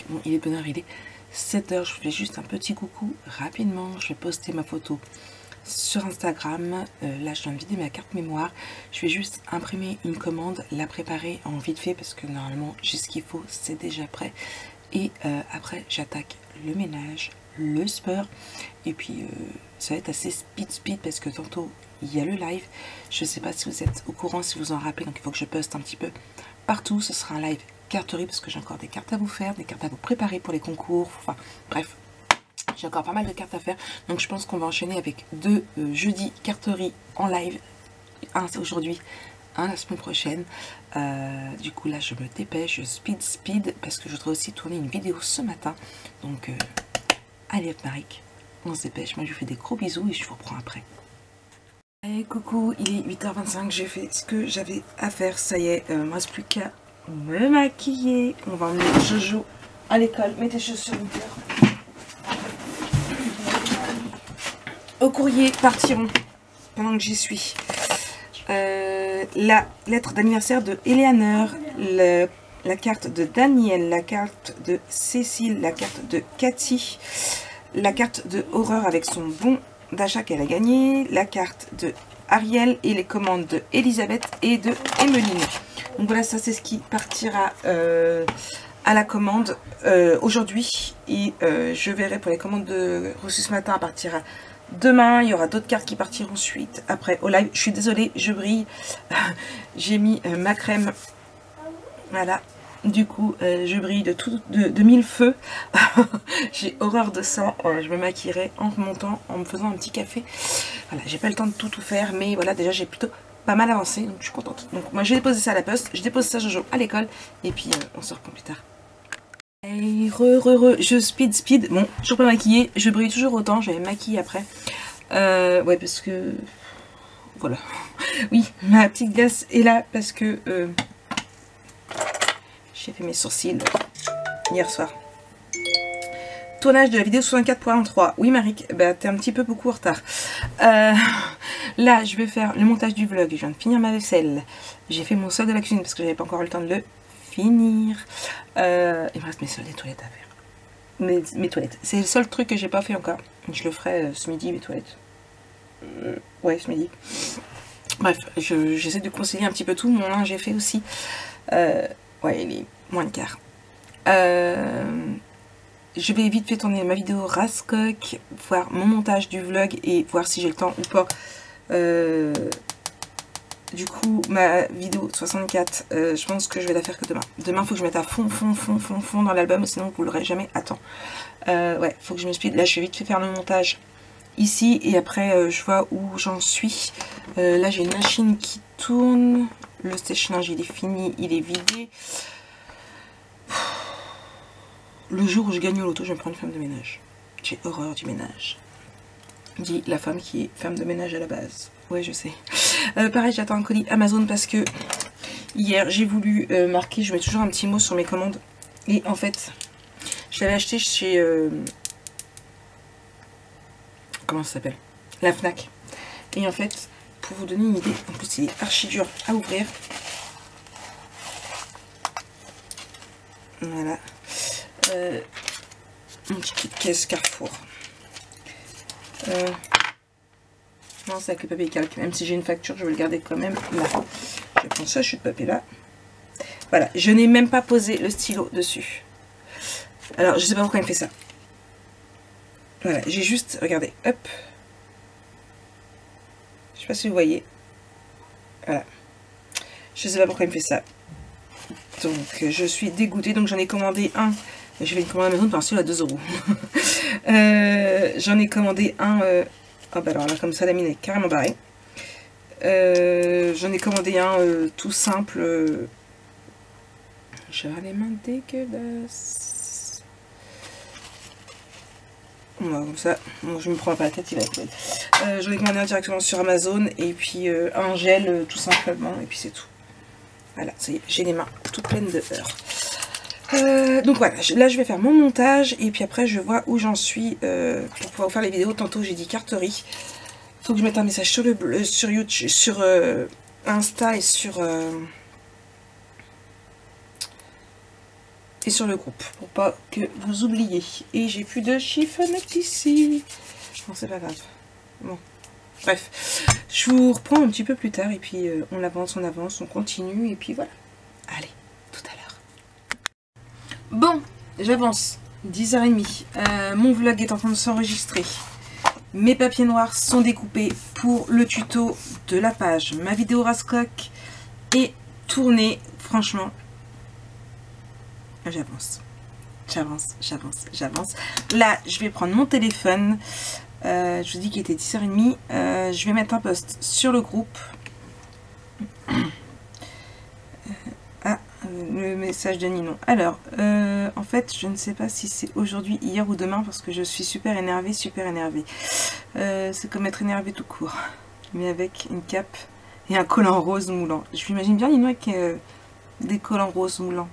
Bon, il est bonne heure, il est 7 h. Je fais juste un petit coucou rapidement. Je vais poster ma photo sur Instagram. Là, je viens de vider ma carte mémoire. Je vais juste imprimer une commande, la préparer en vite fait parce que normalement, j'ai ce qu'il faut, c'est déjà prêt. Et après, j'attaque le ménage, le sport. Et puis, ça va être assez speed parce que tantôt, il y a le live. Je ne sais pas si vous êtes au courant, si vous en rappelez. Donc, il faut que je poste un petit peu partout. Ce sera un live carterie parce que j'ai encore des cartes à vous faire, des cartes à vous préparer pour les concours. Enfin, bref. J'ai encore pas mal de cartes à faire, donc je pense qu'on va enchaîner avec 2 jeudis carterie en live, un aujourd'hui, un la semaine prochaine. Du coup là je me dépêche, je speed, parce que je voudrais aussi tourner une vidéo ce matin. Donc allez hop Marik, on se dépêche, moi je vous fais des gros bisous et je vous reprends après. Hey, coucou, il est 8 h 25, j'ai fait ce que j'avais à faire, ça y est, il ne me reste plus qu'à me maquiller. On va emmener Jojo à l'école, mets tes chaussures une heure. Au courrier partiront, pendant que j'y suis, la lettre d'anniversaire de Eleanor, la carte de Daniel, la carte de Cécile, la carte de Cathy, la carte de Aurore avec son bon d'achat qu'elle a gagné, la carte de Ariel et les commandes de Elisabeth et de Emeline. Donc voilà, ça c'est ce qui partira à la commande aujourd'hui. Et je verrai pour les commandes reçues ce matin à partir à demain. Il y aura d'autres cartes qui partiront ensuite après au live. Je suis désolée, je brille. J'ai mis ma crème. Voilà. Du coup, je brille de 1000 feux. J'ai horreur de ça. Je me maquillerai en remontant, en me faisant un petit café. Voilà, j'ai pas le temps de tout faire, mais voilà, déjà j'ai plutôt pas mal avancé, donc je suis contente. Donc moi, j'ai déposé ça à la poste, je dépose ça Jojo à l'école, et puis on se reprend plus tard. Hey, je speed. Bon, toujours pas maquillée, je brille toujours autant, je vais me maquiller après. Ouais, parce que... Voilà. Oui, ma petite glace est là parce que... j'ai fait mes sourcils hier soir. Tournage de la vidéo 64.3. Oui, Marik, bah, t'es un petit peu beaucoup en retard. Là, je vais faire le montage du vlog. Je viens de finir ma vaisselle. J'ai fait mon sol de la cuisine parce que j'avais pas encore eu le temps de le finir. Il me reste mes sols des toilettes à faire. Mes toilettes. C'est le seul truc que j'ai pas fait encore. Je le ferai ce midi, mes toilettes. Ouais, ce midi. Bref, j'essaie de concilier un petit peu tout. Mon linge, j'ai fait aussi. Ouais, il est moins de quart. Je vais vite fait tourner ma vidéo Rascoc, voir mon montage du vlog et voir si j'ai le temps ou pas. Du coup, ma vidéo 64, je pense que je vais la faire que demain. Demain, il faut que je mette à fond dans l'album, sinon vous l'aurez jamais à temps. Ouais, faut que je me speed. Là, je vais vite fait faire le montage ici et après, je vois où j'en suis. Là, j'ai une machine qui tourne. Le sèche-linge, il est fini, il est vidé. Le jour où je gagne au loto, je vais me prendre une femme de ménage. J'ai horreur du ménage. Dit la femme qui est femme de ménage à la base. Ouais, je sais. Pareil, j'attends un colis Amazon parce que hier, j'ai voulu marquer, je mets toujours un petit mot sur mes commandes. Et en fait, je l'avais acheté chez... comment ça s'appelle? La Fnac. Et en fait, pour vous donner une idée, en plus, il est archi dur à ouvrir. Voilà. Une petite caisse Carrefour. Non, c'est avec le papier calque. Même si j'ai une facture, je vais le garder quand même là. Je prends ça, je suis de papier là. Voilà, je n'ai même pas posé le stylo dessus. Alors, je sais pas pourquoi il me fait ça. Voilà, j'ai juste, regardez, hop. Je sais pas si vous voyez. Voilà. Je sais pas pourquoi il me fait ça. Donc, je suis dégoûtée. Donc, j'en ai commandé un. Je vais le commander à Amazon par celui à 2 €. J'en ai commandé un. Ah bah alors là, comme ça, la mine est carrément barrée. J'en ai commandé un tout simple. J'ai les mains dégueulasses. Voilà, comme ça. Bon, je me prends pas la tête, il va être belle. J'en ai commandé un directement sur Amazon. Et puis un gel tout simplement. Et puis c'est tout. Voilà, ça y est, j'ai les mains toutes pleines de beurre. Donc voilà, là je vais faire mon montage et puis après je vois où j'en suis pour pouvoir vous faire les vidéos. Tantôt j'ai dit carterie. Faut que je mette un message sur sur YouTube, sur Insta et sur et sur le groupe pour pas que vous oubliez. Et j'ai plus de chiffonnette ici. Non, c'est pas grave. Bon, bref, je vous reprends un petit peu plus tard et puis on avance, on continue et puis voilà. Allez, tout à l'heure. Bon, j'avance. 10h30. Mon vlog est en train de s'enregistrer. Mes papiers noirs sont découpés pour le tuto de la page. Ma vidéo Rascoc est tournée. Franchement, j'avance. Là, je vais prendre mon téléphone. Je vous dis qu'il était 10h30. Je vais mettre un post sur le groupe. Le message de Ninon. Alors, en fait, je ne sais pas si c'est aujourd'hui, hier ou demain, parce que je suis super énervée. C'est comme être énervée tout court, mais avec une cape et un collant rose moulant. Je m'imagine bien Ninon avec des collants roses moulants.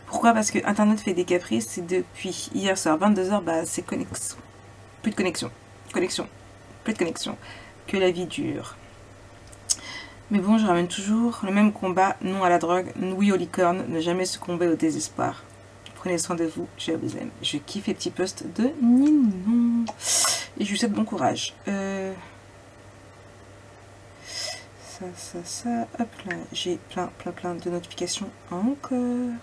Pourquoi? Parce que Internet fait des caprices et depuis hier soir 22h, bah c'est connexion. Plus de connexion. Plus de connexion. Que la vie dure. Mais bon, je ramène toujours le même combat, non à la drogue, oui aux licornes, ne jamais succomber au désespoir. Prenez soin de vous, je vous aime. Je kiffe les petits posts de Ninon. Et je lui souhaite bon courage. Ça, hop là, j'ai plein de notifications encore.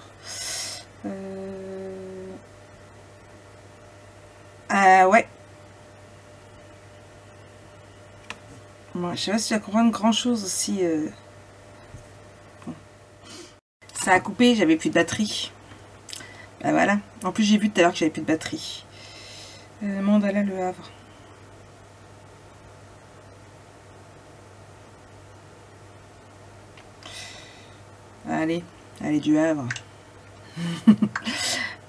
Ouais. Bon, je sais pas si tu vas comprendre grand chose aussi. Bon. Ça a coupé, j'avais plus de batterie. Bah voilà. En plus, j'ai vu tout à l'heure que j'avais plus de batterie. Mandala Le Havre. Allez du Havre.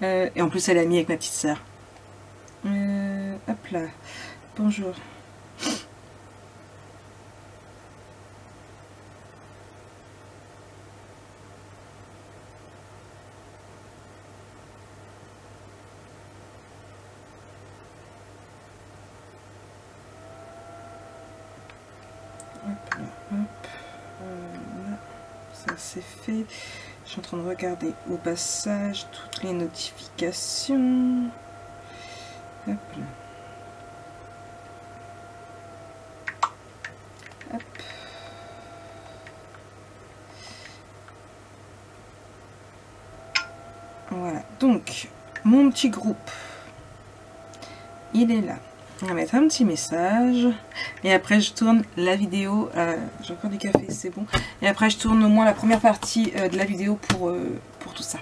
Et en plus, elle a mis avec ma petite sœur. Hop là. Bonjour. Ça c'est fait. Je suis en train de regarder au passage toutes les notifications. Hop là. Hop. Voilà. Donc, mon petit groupe, il est là. On va mettre un petit message et après je tourne la vidéo. J'ai encore du café, c'est bon. Et après je tourne au moins la première partie de la vidéo pour tout ça.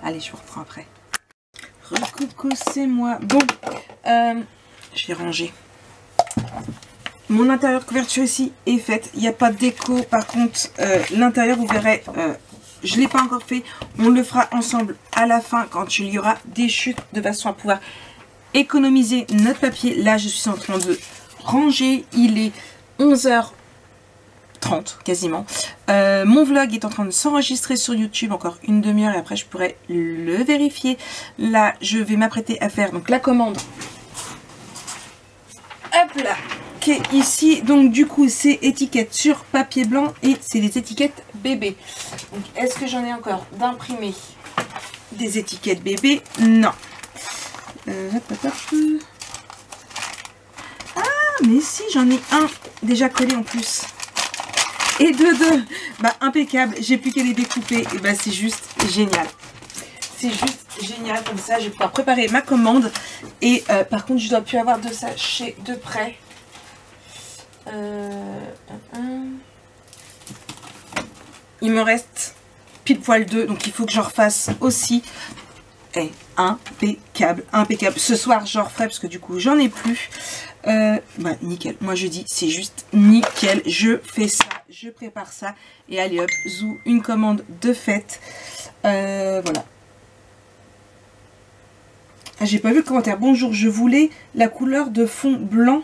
Allez, je vous reprends après. Recoucou, c'est moi. Bon, je vais ranger. Mon intérieur de couverture ici est faite. Il n'y a pas de déco. Par contre, l'intérieur, vous verrez, je ne l'ai pas encore fait. On le fera ensemble à la fin quand il y aura des chutes de façon à pouvoir économiser notre papier. Là, je suis en train de ranger. Il est 11h30 quasiment. Mon vlog est en train de s'enregistrer sur YouTube encore une demi-heure et après je pourrai le vérifier. Là, je vais m'apprêter à faire donc la commande. Hop là, qui est ici. Donc du coup, c'est étiquettes sur papier blanc et c'est des étiquettes bébé. Donc est-ce que j'en ai encore d'imprimés des étiquettes bébé? Non. Ah, mais si, j'en ai un déjà collé en plus. Et deux. Bah, impeccable. J'ai plus qu'à les découper. Et bah, c'est juste génial. C'est juste génial. Comme ça, je vais pouvoir préparer ma commande. Et par contre, je dois plus avoir de sachets de près. Il me reste pile poil 2. Donc, il faut que j'en refasse aussi. Est impeccable. Ce soir, j'en referai parce que du coup, j'en ai plus. Bah, nickel. Moi, je dis, c'est juste nickel. Je fais ça, je prépare ça. Et allez hop, zou, une commande de fête. Voilà. Ah, j'ai pas vu le commentaire. Bonjour, je voulais la couleur de fond blanc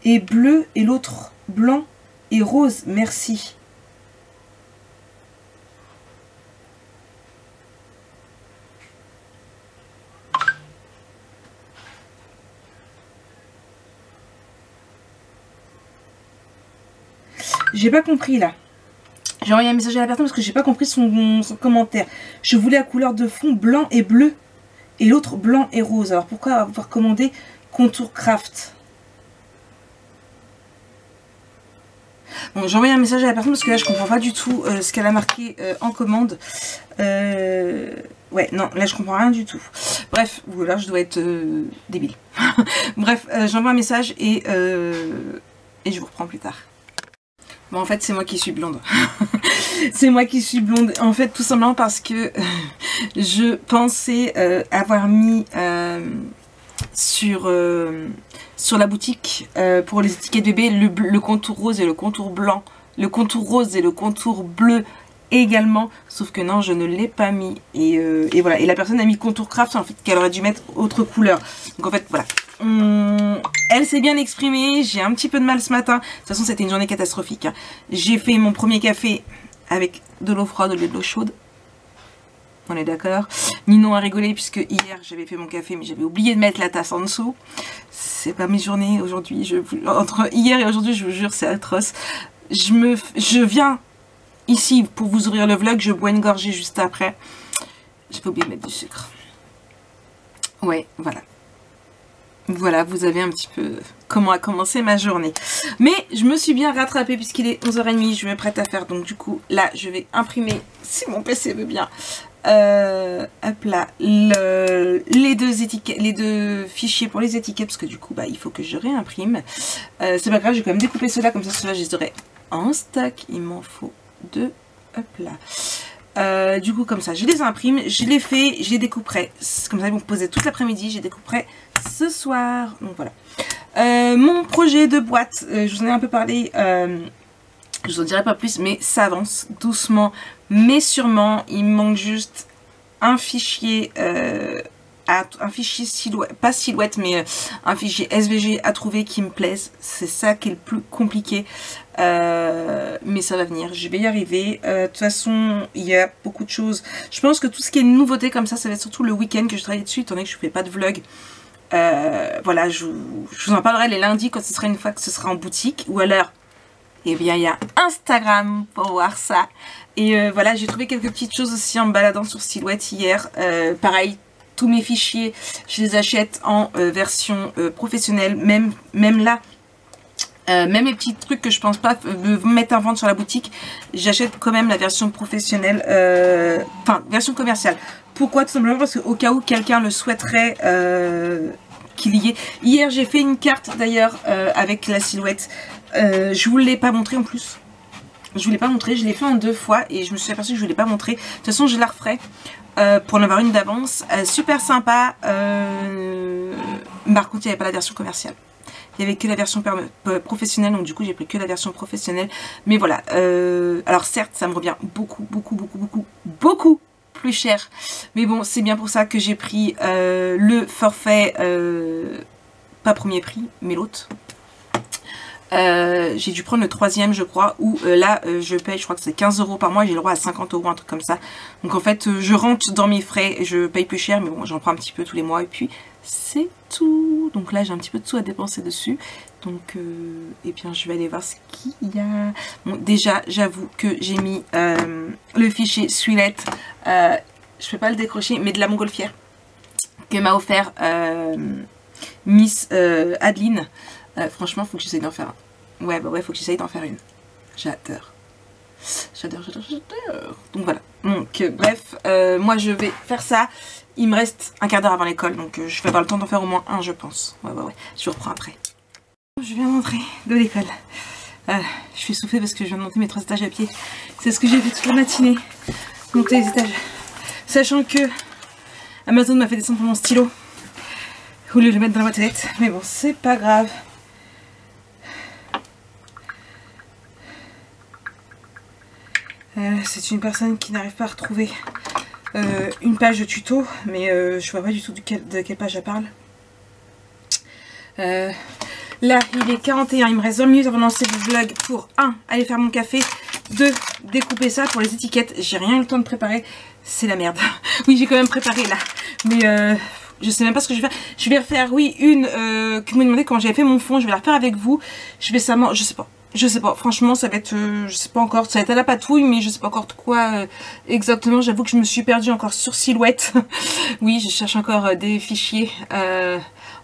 et bleu et l'autre blanc et rose. Merci. J'ai pas compris là. J'ai envoyé un message à la personne parce que j'ai pas compris son commentaire. Je voulais la couleur de fond blanc et bleu et l'autre blanc et rose. Alors pourquoi avoir commandé Contour Craft? Bon, j'ai envoyé un message à la personne parce que là je comprends pas du tout ce qu'elle a marqué en commande. Ouais, non, là je comprends rien du tout. Bref, ou alors je dois être débile. Bref, j'envoie un message et je vous reprends plus tard. Bon, en fait, c'est moi qui suis blonde. C'est moi qui suis blonde. En fait, tout simplement parce que je pensais avoir mis sur la boutique pour les étiquettes bébé le contour rose et le contour blanc. Le contour rose et le contour bleu également. Sauf que non, je ne l'ai pas mis. Et voilà. Et la personne a mis contour craft, en fait, qu'elle aurait dû mettre autre couleur. Donc en fait, voilà. Elle s'est bien exprimée, j'ai un petit peu de mal ce matin. De toute façon, c'était une journée catastrophique. Hein. J'ai fait mon premier café avec de l'eau froide au lieu de l'eau chaude. On est d'accord. Ninon a rigolé puisque hier j'avais fait mon café mais j'avais oublié de mettre la tasse en dessous. C'est pas mes journées aujourd'hui. Entre hier et aujourd'hui, je vous jure, c'est atroce. Je viens ici pour vous ouvrir le vlog. Je bois une gorgée juste après. J'ai pas oublié de mettre du sucre. Ouais, voilà. Voilà, vous avez un petit peu comment a commencé ma journée. Mais je me suis bien rattrapée puisqu'il est 11h30, je me prête à faire. Donc du coup, là, je vais imprimer, si mon PC veut bien, hop là, les deux fichiers pour les étiquettes. Parce que du coup, bah, il faut que je réimprime. C'est pas grave, je vais quand même découper ceux-là. Comme ça, ceux-là, je les aurai en stock. Il m'en faut deux. Hop là. Du coup, comme ça, je les imprime, je les fais, je les découperai. Comme ça, ils vont poser toute l'après-midi, je les découperai ce soir. Donc voilà. Mon projet de boîte, je vous en ai un peu parlé, je vous en dirai pas plus, mais ça avance doucement, mais sûrement. Il me manque juste un fichier, silhouette, pas silhouette, mais un fichier SVG à trouver qui me plaise. C'est ça qui est le plus compliqué. Mais ça va venir, je vais y arriver. De toute façon, il y a beaucoup de choses. Je pense que tout ce qui est nouveauté comme ça va être surtout le week-end que je travaille dessus, étant donné que je ne fais pas de vlog. Voilà, je vous en parlerai les lundis quand ce sera une fois que ce sera en boutique. Ou alors, eh bien, il y a Instagram pour voir ça. Et voilà, j'ai trouvé quelques petites choses aussi en me baladant sur Silhouette hier. Pareil, tous mes fichiers, je les achète en version professionnelle. Même là. Même les petits trucs que je pense pas mettre en vente sur la boutique, j'achète quand même la version professionnelle, enfin version commerciale. Pourquoi? Tout simplement parce qu'au cas où quelqu'un le souhaiterait qu'il y ait. Hier j'ai fait une carte d'ailleurs avec la silhouette. Je vous l'ai pas montré en plus. Je vous l'ai pas montré, je l'ai fait en 2 fois et je me suis aperçue que je ne vous l'ai pas montré. De toute façon je la referai pour en avoir une d'avance. Super sympa. Par contre il n'y avait pas la version commerciale. Il n'y avait que la version professionnelle, donc du coup j'ai pris que la version professionnelle. Mais voilà, alors certes ça me revient beaucoup plus cher. Mais bon, c'est bien pour ça que j'ai pris le forfait, pas premier prix, mais l'autre. J'ai dû prendre le 3e je crois, où là je paye, je crois que c'est 15 € par mois, j'ai le droit à 50 €, un truc comme ça. Donc en fait je rentre dans mes frais, je paye plus cher, mais bon j'en prends un petit peu tous les mois et puis c'est tout. Donc là j'ai un petit peu de sous à dépenser dessus. Donc et bien je vais aller voir ce qu'il y a. Bon déjà j'avoue que j'ai mis le fichier Suilette, je peux pas le décrocher, mais de la montgolfière que m'a offert Miss Adeline. Franchement faut que j'essaye d'en faire un. Ouais bah ouais, faut que j'essaye d'en faire une. J'adore. J'adore. Donc voilà. Donc bref, moi je vais faire ça. Il me reste un quart d'heure avant l'école, donc je vais avoir le temps d'en faire au moins un, je pense. Ouais. Je vous reprends après. Je viens d'entrer de l'école. Je suis essoufflée parce que je viens de monter mes 3 étages à pied. C'est ce que j'ai fait toute la matinée. Monter les étages. Sachant que Amazon m'a fait descendre mon stylo au lieu de le mettre dans la boîte aux lettres. Mais bon, c'est pas grave. C'est une personne qui n'arrive pas à retrouver une page de tuto, mais je vois pas du tout de quelle page elle parle. Là il est 41, il me reste 20 minutes avant de lancer le vlog pour 1. Aller faire mon café, 2. Découper ça pour les étiquettes. J'ai rien eu le temps de préparer, c'est la merde. Oui j'ai quand même préparé là, mais je sais même pas ce que je vais faire. Je vais refaire, oui, une que vous me demandez quand j'avais fait mon fond, je vais la refaire avec vous. Je vais seulement, je sais pas. Je sais pas, franchement ça va être, je sais pas encore, ça va être à la patouille, mais je sais pas encore de quoi exactement. J'avoue que je me suis perdue encore sur Silhouette. Oui, je cherche encore des fichiers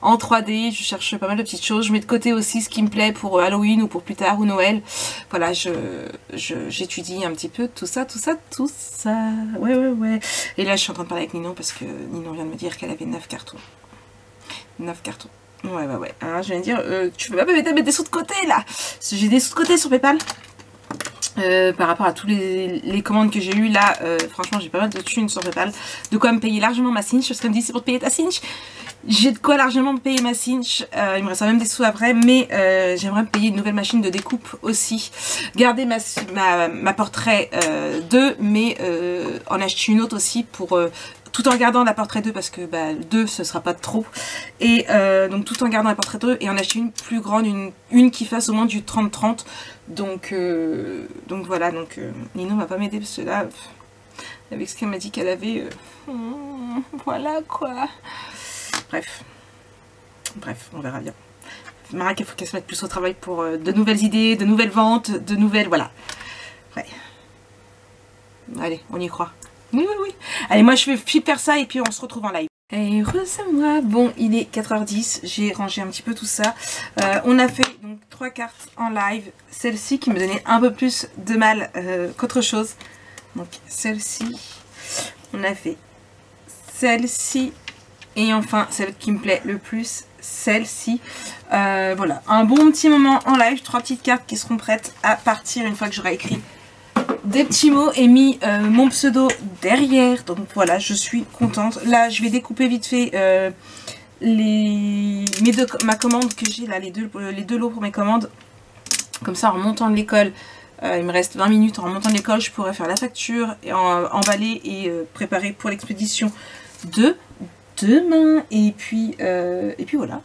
en 3D, je cherche pas mal de petites choses. Je mets de côté aussi ce qui me plaît pour Halloween ou pour plus tard ou Noël. Voilà, j'étudie un petit peu tout ça. Ouais. Et là je suis en train de parler avec Ninon parce que Ninon vient de me dire qu'elle avait 9 cartons. 9 cartons. Ouais. Alors je viens de dire, tu peux pas mettre des sous de côté là. J'ai des sous de côté sur PayPal. Par rapport à tous les commandes que j'ai eues là, franchement j'ai pas mal de thunes sur PayPal. De quoi me payer largement ma cinch. Parce qu'elle me dit c'est pour te payer ta cinch. J'ai de quoi largement me payer ma cinch. Il me restera même des sous après. Mais j'aimerais me payer une nouvelle machine de découpe aussi. Garder ma portrait 2. Mais en acheter une autre aussi pour... tout en gardant la portrait 2 parce que 2 ce sera pas trop. Et donc tout en gardant la portrait 2 et en acheter une plus grande, une qui fasse au moins du 30-30. Donc voilà, Ninon va pas m'aider parce que là, avec ce qu'elle m'a dit qu'elle avait, voilà quoi. Bref, on verra bien. Marac, il faut qu'elle se mette plus au travail pour de nouvelles idées, de nouvelles ventes, de nouvelles, voilà. Ouais. Allez, on y croit. Oui. Allez, moi je vais faire ça et puis on se retrouve en live. Et heureuse à moi. Bon, il est 4h10, j'ai rangé un petit peu tout ça. On a fait donc 3 cartes en live. Celle-ci qui me donnait un peu plus de mal qu'autre chose. Donc celle-ci. On a fait celle-ci. Et enfin, celle qui me plaît le plus, celle-ci. Voilà, un bon petit moment en live. 3 petites cartes qui seront prêtes à partir une fois que j'aurai écrit des petits mots et mis mon pseudo derrière. Donc voilà, je suis contente. Là, je vais découper vite fait ma commande que j'ai là, les deux lots pour mes commandes. Comme ça, en remontant de l'école, il me reste 20 minutes. En remontant de l'école, je pourrai faire la facture et emballer et préparer pour l'expédition de demain. Et puis voilà.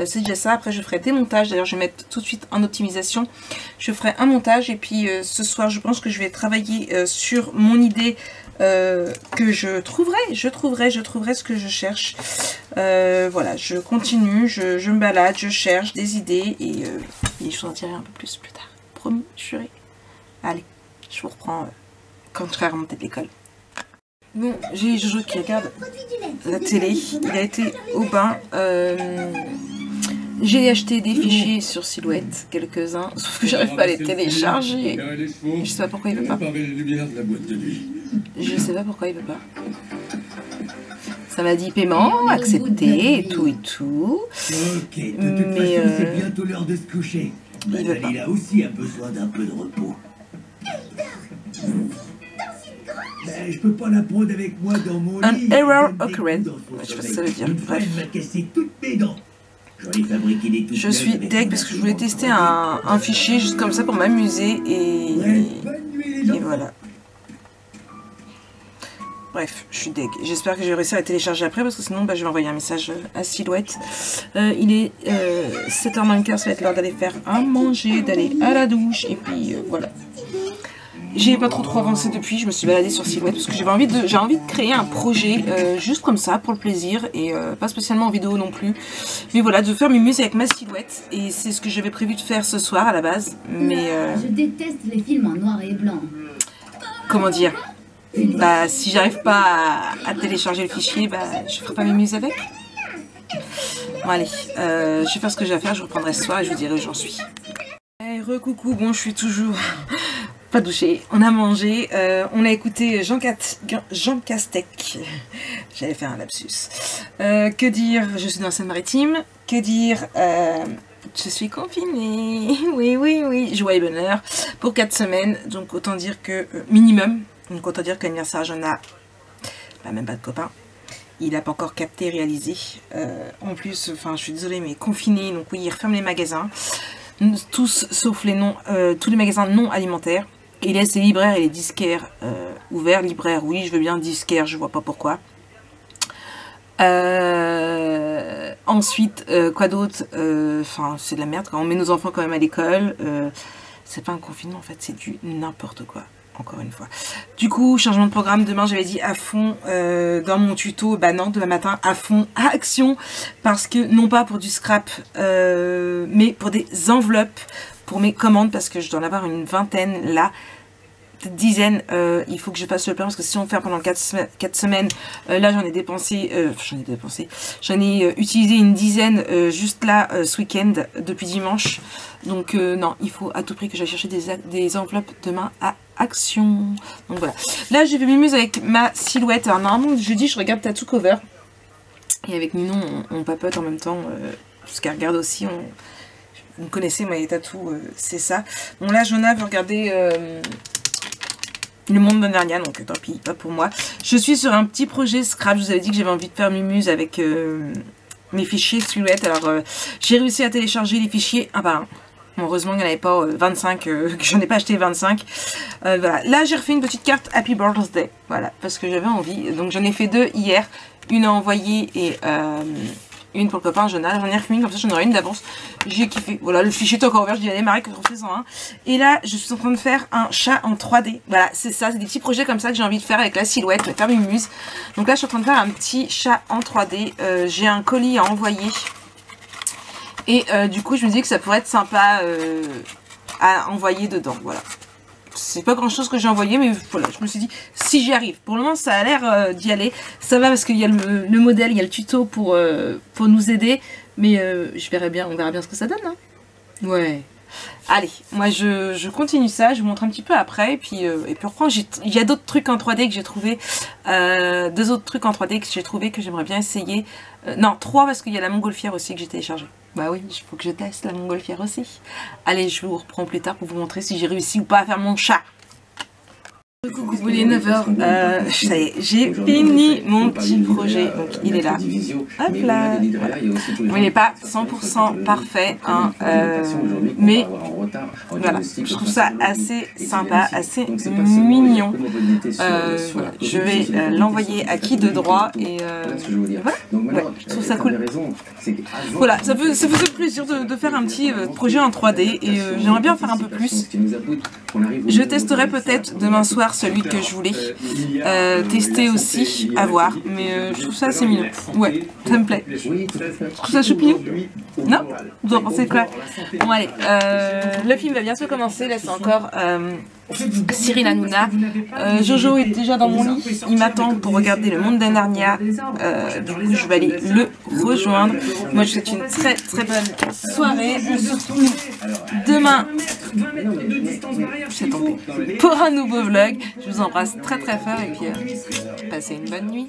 C'est déjà ça. Après je ferai des montages. D'ailleurs je vais mettre tout de suite en optimisation. Je ferai un montage et puis ce soir je pense que je vais travailler sur mon idée que je trouverai ce que je cherche. Voilà, je continue, je me balade, je cherche des idées et je vous en dirai un peu plus plus tard. Promis, juré. Allez, je vous reprends quand je serai remontée de l'école. Bon, j'ai Jojo qui regarde la télé, il a été au bain, j'ai acheté des fichiers sur Silhouette, quelques-uns, sauf que j'arrive pas à les télécharger, je sais pas pourquoi il veut pas, ça m'a dit paiement, accepté, et tout, mais c'est bientôt l'heure de se coucher, il a aussi besoin d'un peu de repos. Je peux pas la prendre avec moi dans mon lit. An error occurred. Je sais pas ce que ça veut dire. Bref. Je suis deg parce que je voulais tester un fichier juste comme ça pour m'amuser et voilà. Bref, je suis deg. J'espère que j'ai réussi à la télécharger après parce que sinon je vais envoyer un message à Silhouette. Il est 7h15, ça va être l'heure d'aller faire à manger, d'aller à la douche et puis voilà. J'ai pas trop avancé depuis, je me suis baladée sur Silhouette parce que j'ai envie de créer un projet juste comme ça pour le plaisir et pas spécialement en vidéo non plus. Mais voilà, de faire mes muses avec ma Silhouette et c'est ce que j'avais prévu de faire ce soir à la base. Mais je déteste les films en noir et blanc. Comment dire? Si j'arrive pas à télécharger le fichier, je ferai pas mes muses avec. Bon allez, je vais faire ce que j'ai à faire, je reprendrai ce soir et je vous dirai où j'en suis. Hey, recoucou, bon je suis toujours... pas douché, on a mangé, on a écouté Jean Castex, j'allais faire un lapsus, que dire, je suis dans la Seine-Maritime, que dire, je suis confinée, oui, joie et bonheur, pour 4 semaines, donc autant dire que, minimum, donc autant dire que l'anniversaire j'en ai, même pas de copain, il n'a pas encore capté, réalisé, en plus, enfin je suis désolée mais confiné, donc oui il referme les magasins, tous sauf tous les magasins non alimentaires. Il laisse les libraires et les disquaires ouverts. Libraires, oui, je veux bien. Disquaires, je vois pas pourquoi. Ensuite, quoi d'autre? Enfin, c'est de la merde. Quand on met nos enfants quand même à l'école, c'est pas un confinement en fait, c'est du n'importe quoi. encore une fois. Du coup, changement de programme, demain j'avais dit à fond dans mon tuto, bah non, demain matin à fond, à action, parce que non pas pour du scrap, mais pour des enveloppes, pour mes commandes, parce que je dois en avoir une vingtaine là, dizaines, il faut que je fasse le plein, parce que si on fait pendant 4 semaines, là j'en ai dépensé, j'en ai utilisé une dizaine juste là ce week-end, depuis dimanche, donc non, il faut à tout prix que j'aille chercher des enveloppes demain à action. Donc voilà, là j'ai fait mimuse avec ma silhouette. Alors normalement jeudi je regarde Tattoo Cover, et avec Ninon on papote en même temps, parce qu'elle regarde aussi, vous me connaissez, moi les tatous, c'est ça. Bon là Jonah veut regarder Le Monde de Narnia, donc tant pis, pas pour moi. Je suis sur un petit projet scrap, je vous avais dit que j'avais envie de faire mimuse avec mes fichiers silhouettes. Alors j'ai réussi à télécharger les fichiers un par un. Bon, heureusement qu'il n'y en avait pas 25, que j'en ai pas acheté 25. Voilà, là j'ai refait une petite carte Happy Birthday, voilà, parce que j'avais envie. Donc j'en ai fait 2 hier, une à envoyer et une pour le copain Jonah. J'en ai refait une, comme ça j'en aurai une d'avance. J'ai kiffé. Voilà, le fichier est encore ouvert. Je dis allez Marie, que je en un. Et là, je suis en train de faire un chat en 3D. Voilà, c'est ça. C'est des petits projets comme ça que j'ai envie de faire avec la silhouette. Je vais faire mes muses. Donc là, je suis en train de faire un petit chat en 3D. J'ai un colis à envoyer. Et du coup, je me dis que ça pourrait être sympa à envoyer dedans. Voilà. C'est pas grand chose que j'ai envoyé, mais voilà, je me suis dit, si j'y arrive. Pour le moment, ça a l'air d'y aller. Ça va parce qu'il y a le modèle, il y a le tuto pour nous aider. Mais on verra bien ce que ça donne. Hein. Ouais. Allez, moi je continue ça, je vous montre un petit peu après. Et puis on reprend. Il y a d'autres trucs en 3D que j'ai trouvé. 2 autres trucs en 3D que j'ai trouvé que j'aimerais bien essayer. Non, 3 parce qu'il y a la montgolfière aussi que j'ai téléchargée. Bah oui, il faut que je teste la montgolfière aussi. Allez, je vous reprends plus tard pour vous montrer si j'ai réussi ou pas à faire mon chat. Coucou, il est 9h, ça y est, j'ai fini mon petit projet, donc il est là, hop là, bon, il n'est pas 100% parfait, hein, mais voilà, je trouve ça assez sympa, assez mignon, voilà. Je vais l'envoyer à qui de droit, et voilà, ouais, je trouve ça cool. Voilà, ça faisait plaisir de faire un petit projet en 3D, et j'aimerais bien en faire un peu plus. Je testerai peut-être demain soir celui que je voulais tester aussi, à voir, mais je trouve ça assez mignon. Ouais, ça me plaît. Je trouve ça choupignon. Non? Vous en pensez quoi? Bon allez, le film va bientôt commencer, là c'est encore Cyril Hanouna. Jojo est déjà dans mon lit, il m'attend pour regarder Le Monde de Narnia. Du coup je vais aller le rejoindre. Moi je vous souhaite une très très bonne soirée. On se retrouve demain pour un nouveau vlog. Je vous embrasse très très fort et puis passez une bonne nuit.